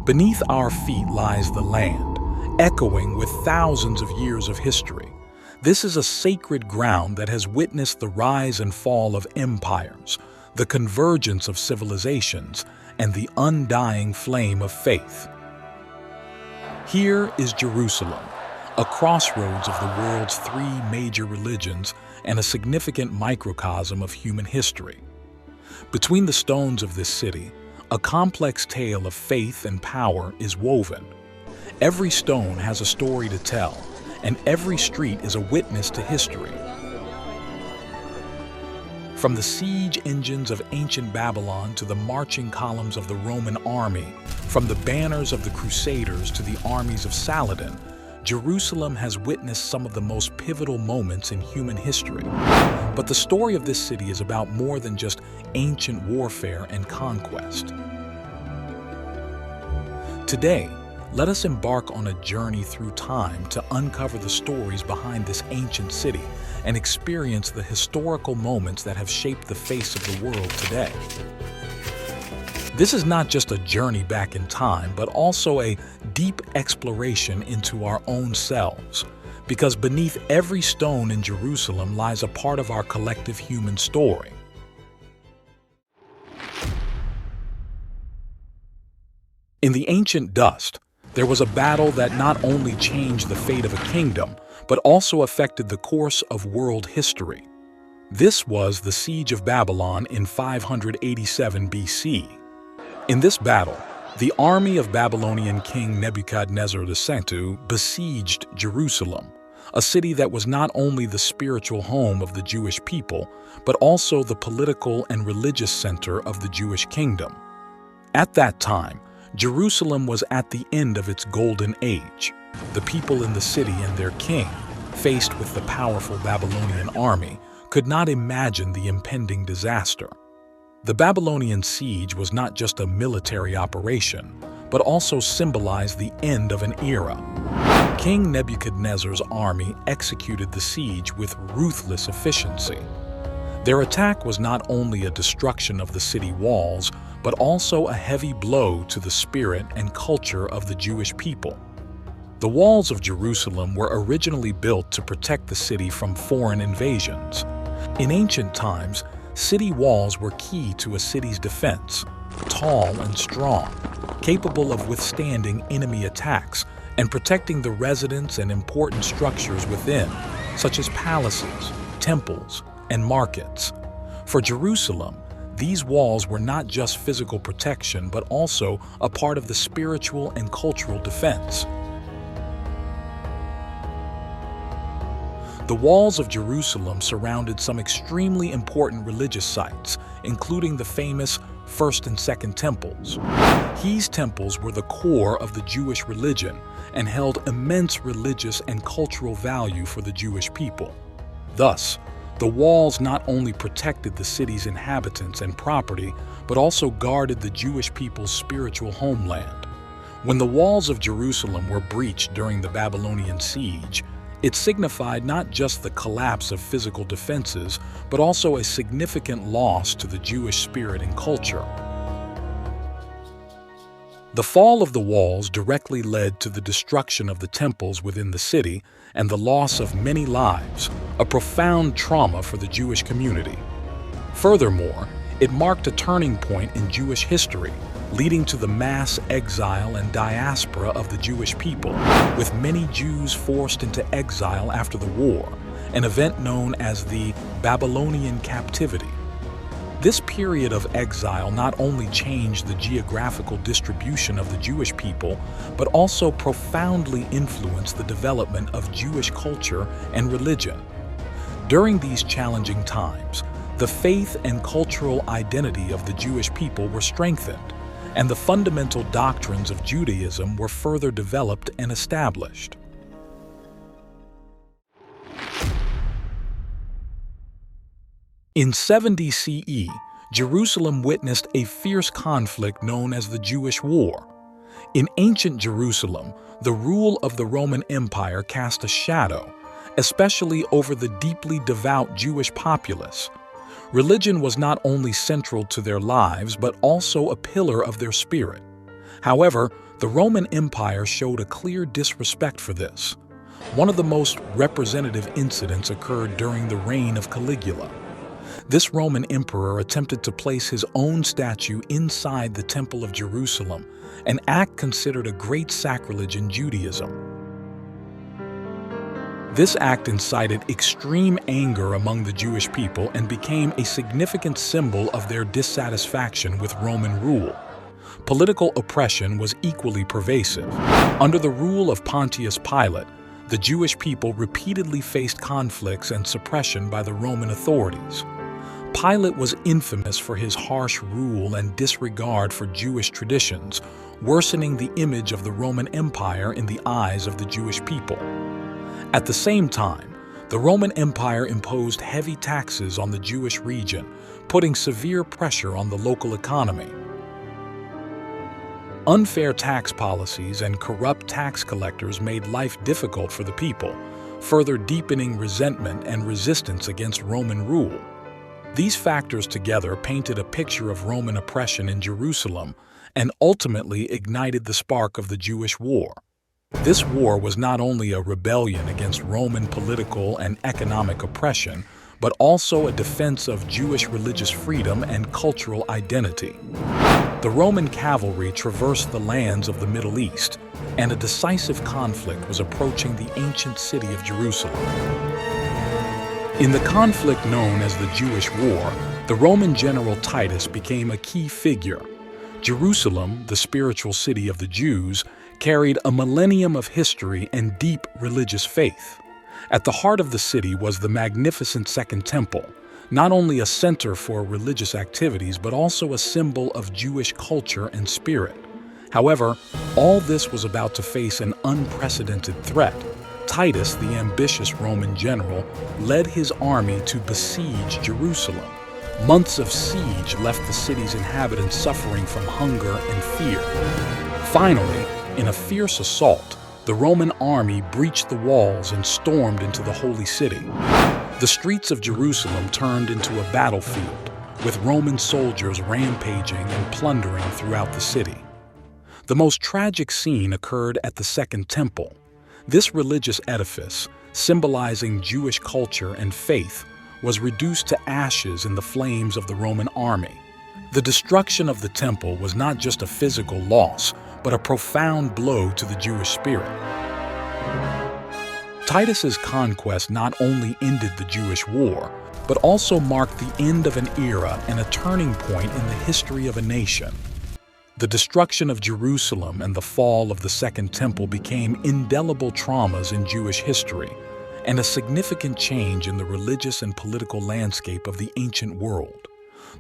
Beneath our feet lies the land, echoing with thousands of years of history. This is a sacred ground that has witnessed the rise and fall of empires, the convergence of civilizations, and the undying flame of faith. Here is Jerusalem, a crossroads of the world's three major religions and a significant microcosm of human history. Between the stones of this city, a complex tale of faith and power is woven. Every stone has a story to tell, and every street is a witness to history. From the siege engines of ancient Babylon to the marching columns of the Roman army, from the banners of the Crusaders to the armies of Saladin, Jerusalem has witnessed some of the most pivotal moments in human history. But the story of this city is about more than just ancient warfare and conquest. Today, let us embark on a journey through time to uncover the stories behind this ancient city and experience the historical moments that have shaped the face of the world today. This is not just a journey back in time, but also a deep exploration into our own selves, because beneath every stone in Jerusalem lies a part of our collective human story. In the ancient dust, there was a battle that not only changed the fate of a kingdom, but also affected the course of world history. This was the Siege of Babylon in 587 BC. In this battle, the army of Babylonian King Nebuchadnezzar II besieged Jerusalem, a city that was not only the spiritual home of the Jewish people, but also the political and religious center of the Jewish kingdom. At that time, Jerusalem was at the end of its golden age. The people in the city and their king, faced with the powerful Babylonian army, could not imagine the impending disaster. The Babylonian siege was not just a military operation, but also symbolized the end of an era. King Nebuchadnezzar's army executed the siege with ruthless efficiency. Their attack was not only a destruction of the city walls, but also a heavy blow to the spirit and culture of the Jewish people. The walls of Jerusalem were originally built to protect the city from foreign invasions. In ancient times, city walls were key to a city's defense, tall and strong, capable of withstanding enemy attacks and protecting the residents and important structures within, such as palaces, temples, and markets. For Jerusalem, these walls were not just physical protection, but also a part of the spiritual and cultural defense. The walls of Jerusalem surrounded some extremely important religious sites, including the famous First and Second Temples. These temples were the core of the Jewish religion and held immense religious and cultural value for the Jewish people. Thus, the walls not only protected the city's inhabitants and property, but also guarded the Jewish people's spiritual homeland. When the walls of Jerusalem were breached during the Babylonian siege, it signified not just the collapse of physical defenses, but also a significant loss to the Jewish spirit and culture. The fall of the walls directly led to the destruction of the temples within the city and the loss of many lives, a profound trauma for the Jewish community. Furthermore, it marked a turning point in Jewish history, leading to the mass exile and diaspora of the Jewish people, with many Jews forced into exile after the war, an event known as the Babylonian captivity. This period of exile not only changed the geographical distribution of the Jewish people, but also profoundly influenced the development of Jewish culture and religion. During these challenging times, the faith and cultural identity of the Jewish people were strengthened, and the fundamental doctrines of Judaism were further developed and established. In 70 CE, Jerusalem witnessed a fierce conflict known as the Jewish War. In ancient Jerusalem, the rule of the Roman Empire cast a shadow, especially over the deeply devout Jewish populace. Religion was not only central to their lives, but also a pillar of their spirit. However, The Roman Empire showed a clear disrespect for this. One of the most representative incidents occurred during the reign of Caligula. This Roman emperor attempted to place his own statue inside the Temple of Jerusalem, an act considered a great sacrilege in Judaism. This act incited extreme anger among the Jewish people and became a significant symbol of their dissatisfaction with Roman rule. Political oppression was equally pervasive. Under the rule of Pontius Pilate, the Jewish people repeatedly faced conflicts and suppression by the Roman authorities. Pilate was infamous for his harsh rule and disregard for Jewish traditions, worsening the image of the Roman Empire in the eyes of the Jewish people. At the same time, the Roman Empire imposed heavy taxes on the Jewish region, putting severe pressure on the local economy. Unfair tax policies and corrupt tax collectors made life difficult for the people, further deepening resentment and resistance against Roman rule. These factors together painted a picture of Roman oppression in Jerusalem and ultimately ignited the spark of the Jewish War. This war was not only a rebellion against Roman political and economic oppression, but also a defense of Jewish religious freedom and cultural identity. The Roman cavalry traversed the lands of the Middle East, and a decisive conflict was approaching the ancient city of Jerusalem. In the conflict known as the Jewish War, the Roman general Titus became a key figure. Jerusalem, the spiritual city of the Jews, carried a millennium of history and deep religious faith. At the heart of the city was the magnificent Second Temple, not only a center for religious activities but also a symbol of Jewish culture and spirit. However, all this was about to face an unprecedented threat. Titus, the ambitious Roman general, led his army to besiege Jerusalem. Months of siege left the city's inhabitants suffering from hunger and fear. Finally, in a fierce assault, the Roman army breached the walls and stormed into the holy city. The streets of Jerusalem turned into a battlefield, with Roman soldiers rampaging and plundering throughout the city. The most tragic scene occurred at the Second Temple. This religious edifice, symbolizing Jewish culture and faith, was reduced to ashes in the flames of the Roman army. The destruction of the temple was not just a physical loss, but a profound blow to the Jewish spirit. Titus's conquest not only ended the Jewish war, but also marked the end of an era and a turning point in the history of a nation. The destruction of Jerusalem and the fall of the Second Temple became indelible traumas in Jewish history, and a significant change in the religious and political landscape of the ancient world.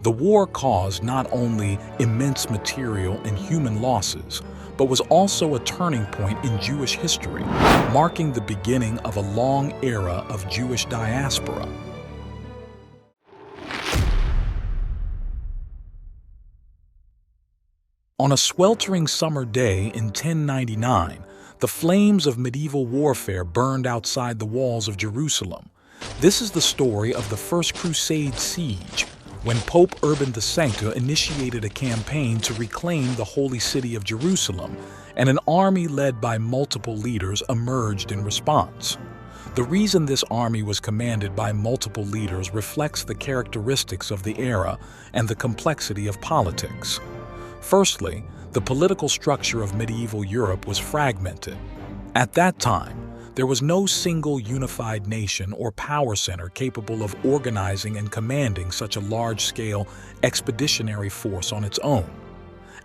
The war caused not only immense material and human losses, but was also a turning point in Jewish history, marking the beginning of a long era of Jewish diaspora. On a sweltering summer day in 1099, the flames of medieval warfare burned outside the walls of Jerusalem. This is the story of the First Crusade siege, when Pope Urban II initiated a campaign to reclaim the holy city of Jerusalem, and an army led by multiple leaders emerged in response. The reason this army was commanded by multiple leaders reflects the characteristics of the era and the complexity of politics. Firstly, the political structure of medieval Europe was fragmented. At that time, there was no single unified nation or power center capable of organizing and commanding such a large-scale expeditionary force on its own.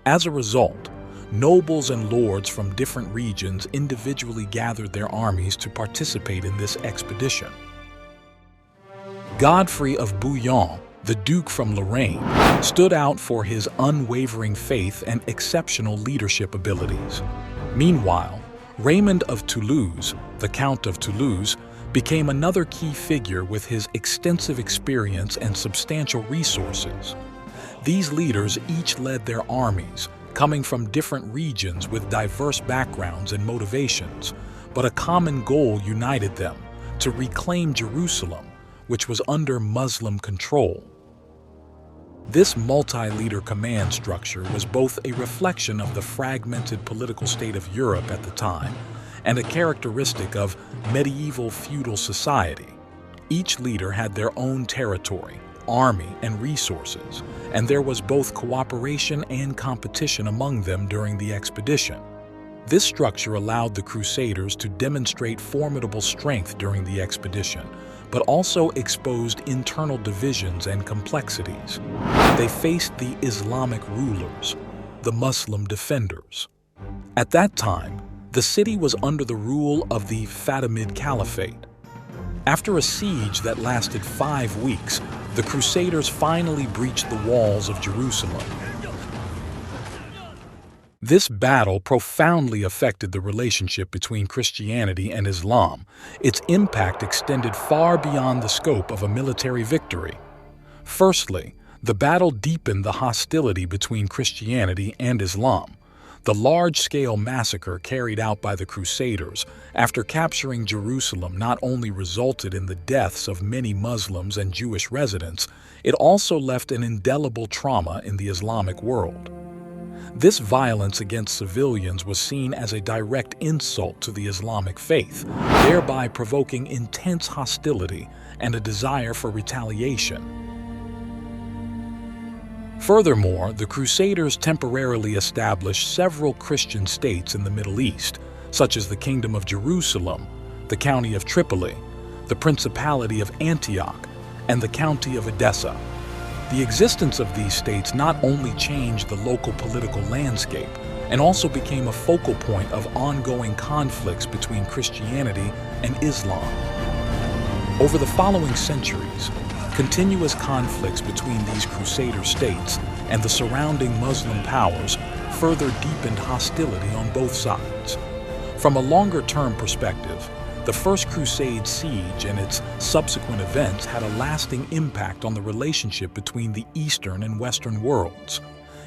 As a result, nobles and lords from different regions individually gathered their armies to participate in this expedition. Godfrey of Bouillon, the Duke from Lorraine, stood out for his unwavering faith and exceptional leadership abilities. Meanwhile, Raymond of Toulouse, the Count of Toulouse, became another key figure with his extensive experience and substantial resources. These leaders each led their armies, coming from different regions with diverse backgrounds and motivations, but a common goal united them: to reclaim Jerusalem, which was under Muslim control. This multi-leader command structure was both a reflection of the fragmented political state of Europe at the time and a characteristic of medieval feudal society. Each leader had their own territory, army, and resources, and there was both cooperation and competition among them during the expedition. This structure allowed the Crusaders to demonstrate formidable strength during the expedition, but also exposed internal divisions and complexities. They faced the Islamic rulers, the Muslim defenders. At that time, the city was under the rule of the Fatimid Caliphate. After a siege that lasted 5 weeks, the Crusaders finally breached the walls of Jerusalem. This battle profoundly affected the relationship between Christianity and Islam. Its impact extended far beyond the scope of a military victory. Firstly, the battle deepened the hostility between Christianity and Islam. The large-scale massacre carried out by the Crusaders after capturing Jerusalem not only resulted in the deaths of many Muslims and Jewish residents, it also left an indelible trauma in the Islamic world. This violence against civilians was seen as a direct insult to the Islamic faith, thereby provoking intense hostility and a desire for retaliation. Furthermore, the Crusaders temporarily established several Christian states in the Middle East, such as the Kingdom of Jerusalem, the County of Tripoli, the Principality of Antioch, and the County of Edessa. The existence of these states not only changed the local political landscape, and also became a focal point of ongoing conflicts between Christianity and Islam. Over the following centuries, continuous conflicts between these Crusader states and the surrounding Muslim powers further deepened hostility on both sides. From a longer-term perspective, the First Crusade siege and its subsequent events had a lasting impact on the relationship between the Eastern and Western worlds.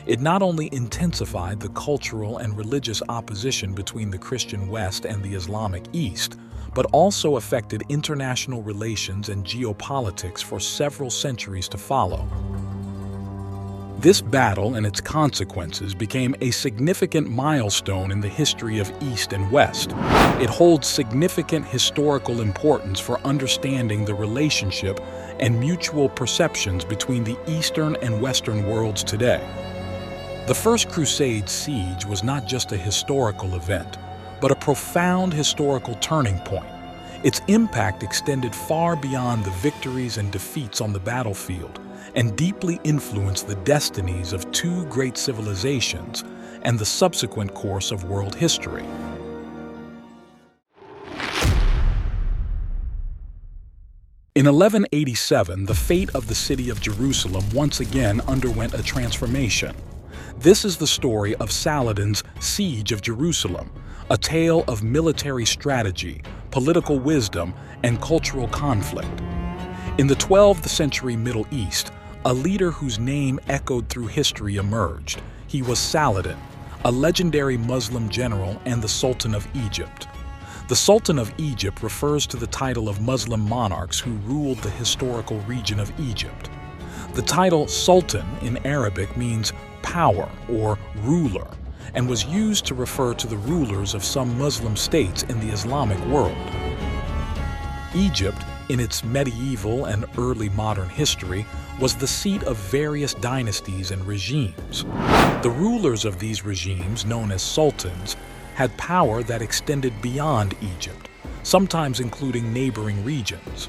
It not only intensified the cultural and religious opposition between the Christian West and the Islamic East, but also affected international relations and geopolitics for several centuries to follow. This battle and its consequences became a significant milestone in the history of East and West. It holds significant historical importance for understanding the relationship and mutual perceptions between the Eastern and Western worlds today. The First Crusade siege was not just a historical event, but a profound historical turning point. Its impact extended far beyond the victories and defeats on the battlefield, and deeply influenced the destinies of two great civilizations and the subsequent course of world history. In 1187, the fate of the city of Jerusalem once again underwent a transformation. This is the story of Saladin's Siege of Jerusalem, a tale of military strategy, political wisdom, and cultural conflict. In the 12th century Middle East, a leader whose name echoed through history emerged. He was Saladin, a legendary Muslim general and the Sultan of Egypt. The Sultan of Egypt refers to the title of Muslim monarchs who ruled the historical region of Egypt. The title Sultan in Arabic means power or ruler, and was used to refer to the rulers of some Muslim states in the Islamic world. Egypt, in its medieval and early modern history, was the seat of various dynasties and regimes. The rulers of these regimes, known as sultans, had power that extended beyond Egypt, sometimes including neighboring regions.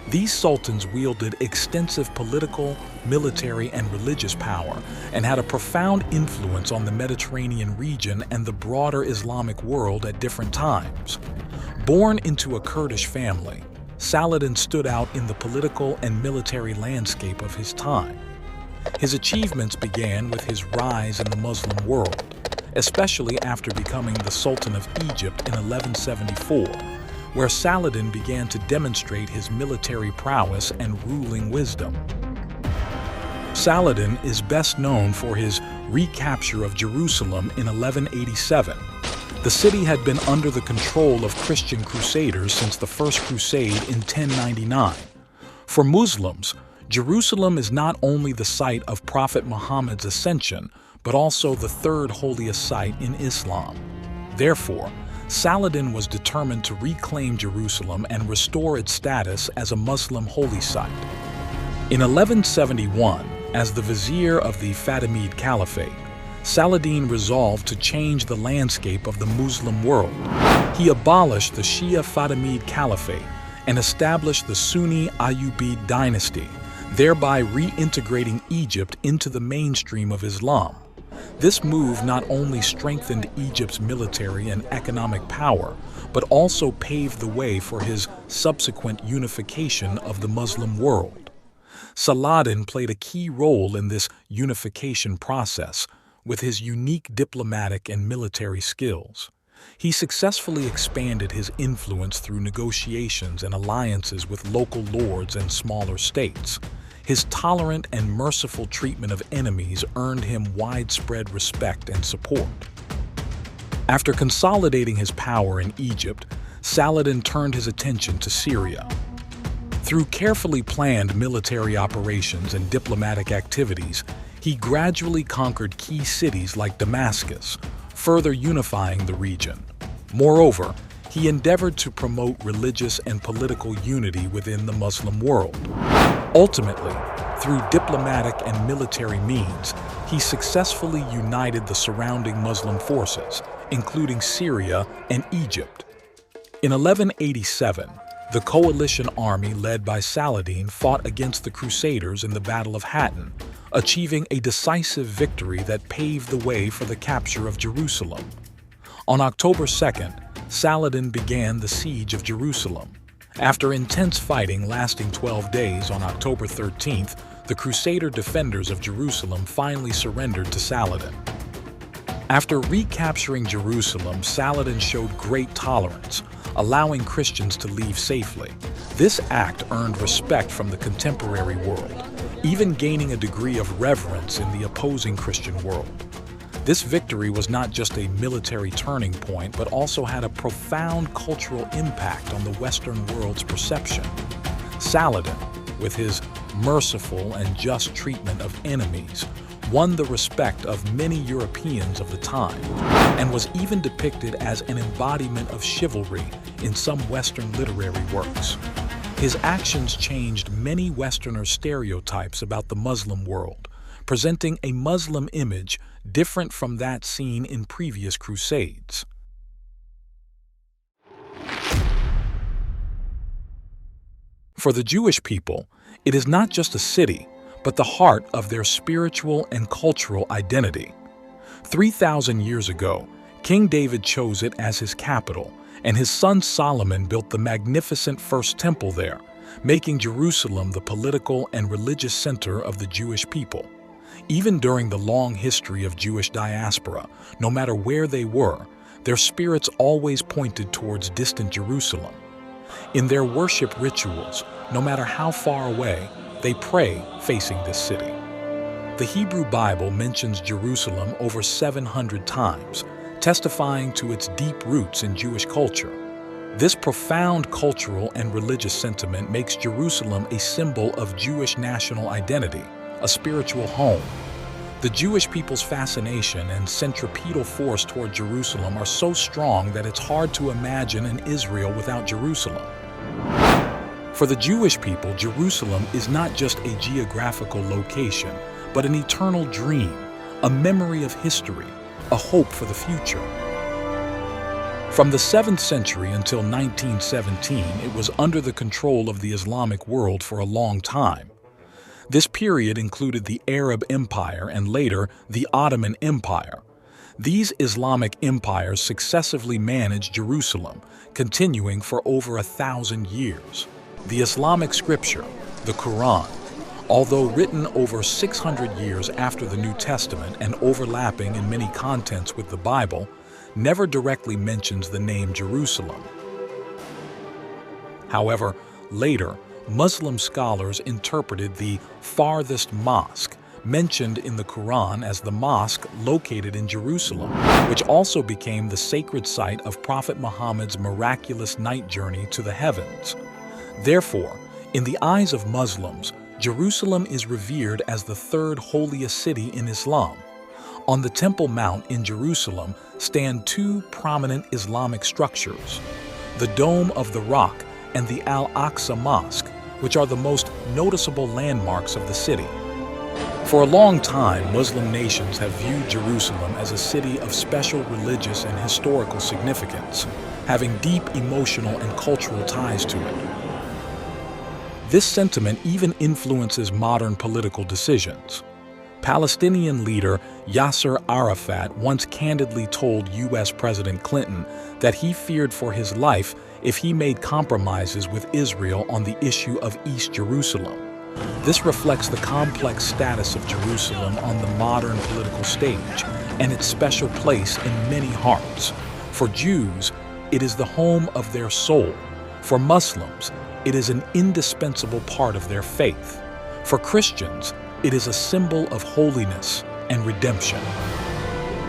These sultans wielded extensive political, military, and religious power and had a profound influence on the Mediterranean region and the broader Islamic world at different times. Born into a Kurdish family, Saladin stood out in the political and military landscape of his time. His achievements began with his rise in the Muslim world, especially after becoming the Sultan of Egypt in 1174, where Saladin began to demonstrate his military prowess and ruling wisdom. Saladin is best known for his recapture of Jerusalem in 1187. The city had been under the control of Christian Crusaders since the First Crusade in 1099. For Muslims, Jerusalem is not only the site of Prophet Muhammad's ascension, but also the third holiest site in Islam. Therefore, Saladin was determined to reclaim Jerusalem and restore its status as a Muslim holy site. In 1171, as the vizier of the Fatimid Caliphate, Saladin resolved to change the landscape of the Muslim world. He abolished the Shia Fatimid Caliphate and established the Sunni Ayyubid dynasty, thereby reintegrating Egypt into the mainstream of Islam. This move not only strengthened Egypt's military and economic power, but also paved the way for his subsequent unification of the Muslim world. Saladin played a key role in this unification process with his unique diplomatic and military skills. He successfully expanded his influence through negotiations and alliances with local lords and smaller states. His tolerant and merciful treatment of enemies earned him widespread respect and support. After consolidating his power in Egypt, Saladin turned his attention to Syria. Through carefully planned military operations and diplomatic activities, he gradually conquered key cities like Damascus, further unifying the region. Moreover, he endeavored to promote religious and political unity within the Muslim world. Ultimately, through diplomatic and military means, he successfully united the surrounding Muslim forces, including Syria and Egypt. In 1187, the coalition army led by Saladin fought against the Crusaders in the Battle of Hattin, achieving a decisive victory that paved the way for the capture of Jerusalem. On October 2nd, Saladin began the siege of Jerusalem. After intense fighting lasting 12 days on October 13th, the Crusader defenders of Jerusalem finally surrendered to Saladin. After recapturing Jerusalem, Saladin showed great tolerance, allowing Christians to leave safely. This act earned respect from the contemporary world, even gaining a degree of reverence in the opposing Christian world. This victory was not just a military turning point, but also had a profound cultural impact on the Western world's perception. Saladin, with his merciful and just treatment of enemies, won the respect of many Europeans of the time, and was even depicted as an embodiment of chivalry in some Western literary works. His actions changed many Westerners' stereotypes about the Muslim world, presenting a Muslim image different from that seen in previous crusades. For the Jewish people, it is not just a city, but the heart of their spiritual and cultural identity. 3,000 years ago, King David chose it as his capital, and his son Solomon built the magnificent First Temple there, making Jerusalem the political and religious center of the Jewish people. Even during the long history of Jewish diaspora, no matter where they were, their spirits always pointed towards distant Jerusalem. In their worship rituals, no matter how far away, they pray facing this city. The Hebrew Bible mentions Jerusalem over 700 times, testifying to its deep roots in Jewish culture. This profound cultural and religious sentiment makes Jerusalem a symbol of Jewish national identity, a spiritual home. The Jewish people's fascination and centripetal force toward Jerusalem are so strong that it's hard to imagine an Israel without Jerusalem. For the Jewish people, Jerusalem is not just a geographical location, but an eternal dream, a memory of history, a hope for the future. From the 7th century until 1917, it was under the control of the Islamic world for a long time. This period included the Arab Empire and later the Ottoman Empire. These Islamic empires successively managed Jerusalem, continuing for over 1,000 years. The Islamic scripture, the Quran, although written over 600 years after the New Testament and overlapping in many contents with the Bible, never directly mentions the name Jerusalem. However, later, Muslim scholars interpreted the farthest mosque mentioned in the Quran as the mosque located in Jerusalem, which also became the sacred site of Prophet Muhammad's miraculous night journey to the heavens. Therefore, in the eyes of Muslims, Jerusalem is revered as the third holiest city in Islam. On the Temple Mount in Jerusalem stand two prominent Islamic structures, the Dome of the Rock and the Al-Aqsa Mosque, which are the most noticeable landmarks of the city. For a long time, Muslim nations have viewed Jerusalem as a city of special religious and historical significance, having deep emotional and cultural ties to it. This sentiment even influences modern political decisions. Palestinian leader Yasser Arafat once candidly told U.S. President Clinton that he feared for his life if he made compromises with Israel on the issue of East Jerusalem. This reflects the complex status of Jerusalem on the modern political stage and its special place in many hearts. For Jews, it is the home of their soul. For Muslims, it is an indispensable part of their faith. For Christians, it is a symbol of holiness and redemption.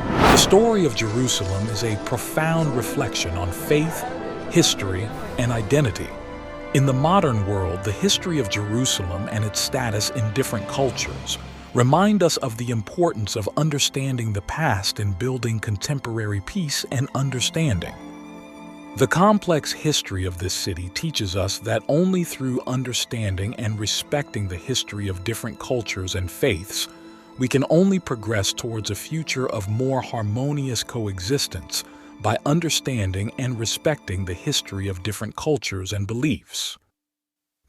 The story of Jerusalem is a profound reflection on faith, history, and identity. In the modern world, the history of Jerusalem and its status in different cultures remind us of the importance of understanding the past in building contemporary peace and understanding. The complex history of this city teaches us that only through understanding and respecting the history of different cultures and faiths, we can only progress towards a future of more harmonious coexistence by understanding and respecting the history of different cultures and beliefs.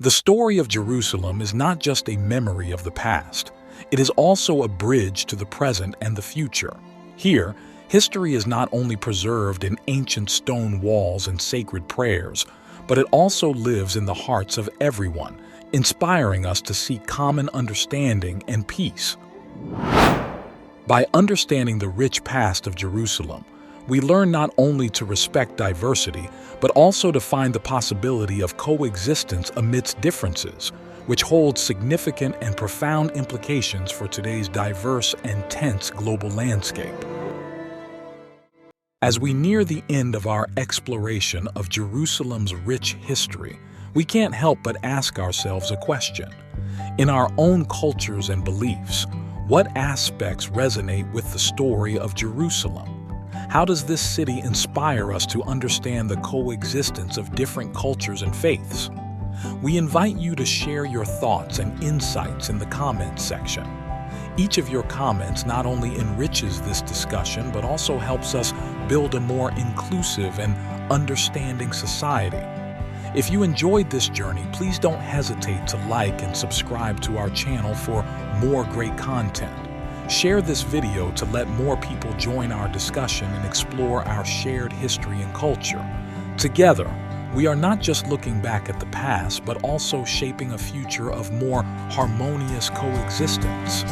The story of Jerusalem is not just a memory of the past, it is also a bridge to the present and the future. Here, history is not only preserved in ancient stone walls and sacred prayers, but it also lives in the hearts of everyone, inspiring us to seek common understanding and peace. By understanding the rich past of Jerusalem, we learn not only to respect diversity, but also to find the possibility of coexistence amidst differences, which holds significant and profound implications for today's diverse and tense global landscape. As we near the end of our exploration of Jerusalem's rich history, we can't help but ask ourselves a question. In our own cultures and beliefs, what aspects resonate with the story of Jerusalem? How does this city inspire us to understand the coexistence of different cultures and faiths? We invite you to share your thoughts and insights in the comments section. Each of your comments not only enriches this discussion, but also helps us build a more inclusive and understanding society. If you enjoyed this journey, please don't hesitate to like and subscribe to our channel for more great content. Share this video to let more people join our discussion and explore our shared history and culture. Together, we are not just looking back at the past, but also shaping a future of more harmonious coexistence.